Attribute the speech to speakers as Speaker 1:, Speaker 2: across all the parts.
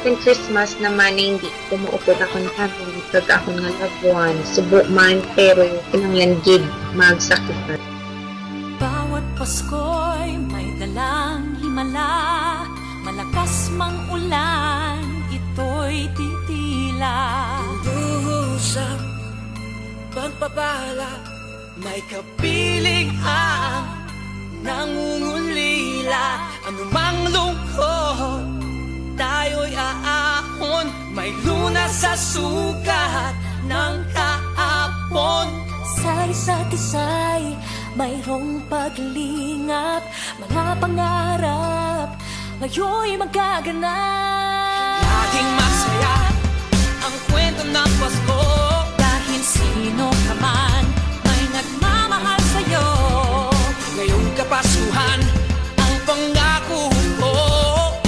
Speaker 1: second Christmas naman na hindi ko maupod ako ng karon kag ako nga loved one. Subo man pero kinanglan gid magsacrifice.
Speaker 2: Bawat Pasko'y may dalang himala, malakas mang ulan, ito'y titila.
Speaker 3: Usap, pagpapala, may kapiling ang nangungulila. Anumang lungkot, tayo'y aahon, may lunas sa sukat ng kahapon.
Speaker 2: Sa isa't isa'y mayroong paglingap, mga pangarap ngayon'y magaganap.
Speaker 3: Laging masaya ang kwento ng Pasko,
Speaker 2: Dahil sino ka man may nagmamahal sa'yo.
Speaker 3: ngayong kapasuhan ang pangako ko.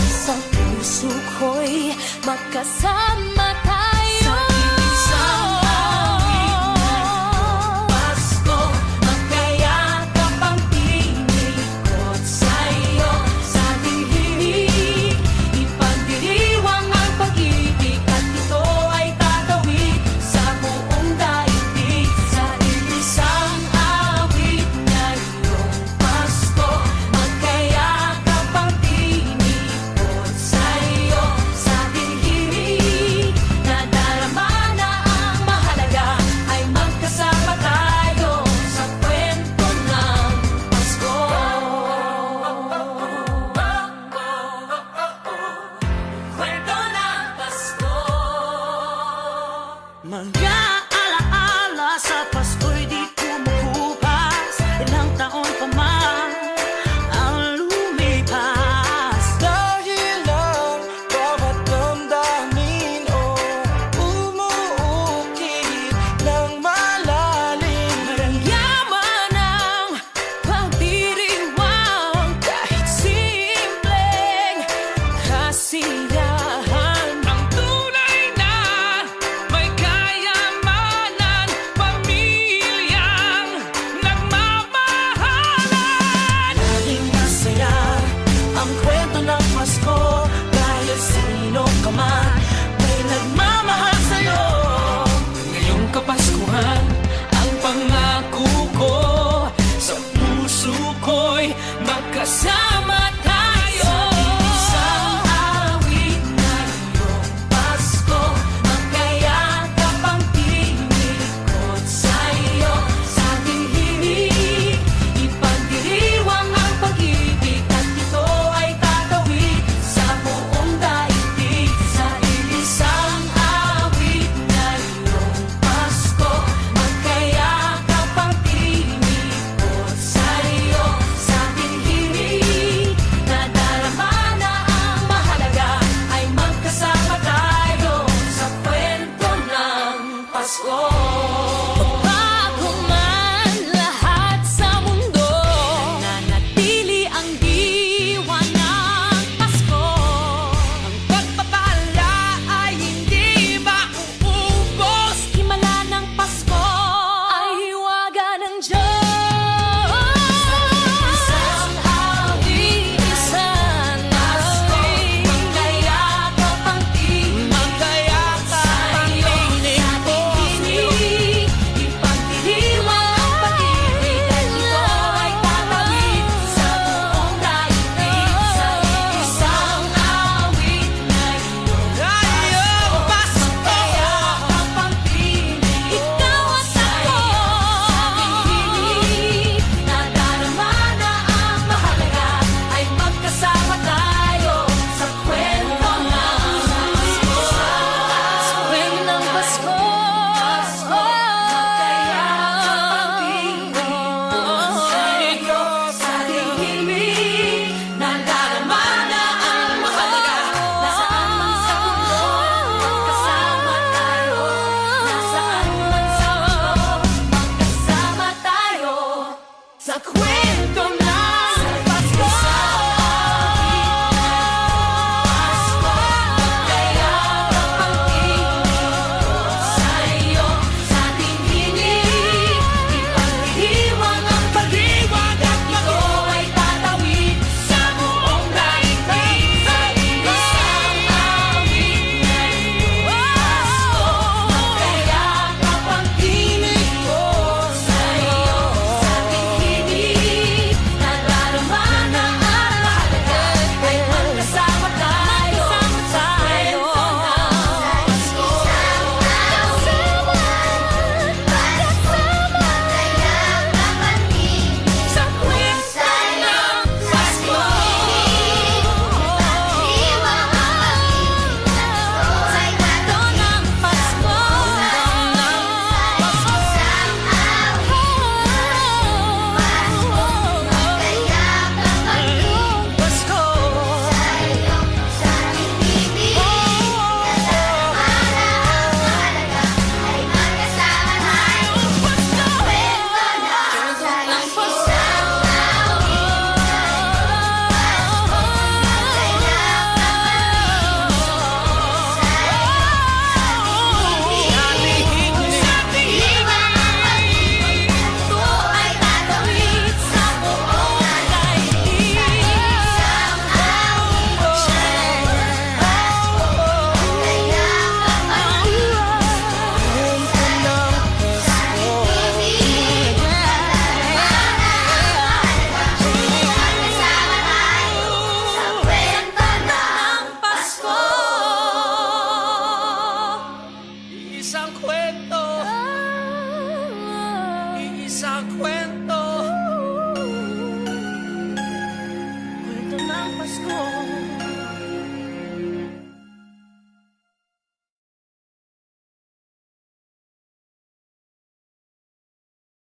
Speaker 2: Sa puso ko'y magkasama tayo.
Speaker 3: Sa isang awit ngayong Pasko,
Speaker 2: Magkayakap ang tinikot sa'yo. Sa ating himig, ipagdiriwang ang pag-ibig, at ito ay tatawid sa buong daigdig. Sa isang awit ngayong Pasko, magkayakap ang tinikot sa'yo. Sa ating himig, nadarama na ang mahalaga ay magkasama tayo sa kwento ng Pasko. Kwento ng Pasko.
Speaker 3: mga alaala sa Pasko'y di kumukupas. Ilang taon pa man ang lumipas. Dahil ang bawat damdamin o umuukit ng malalim.
Speaker 2: Yaman ang pagdiriwang kahit simpleng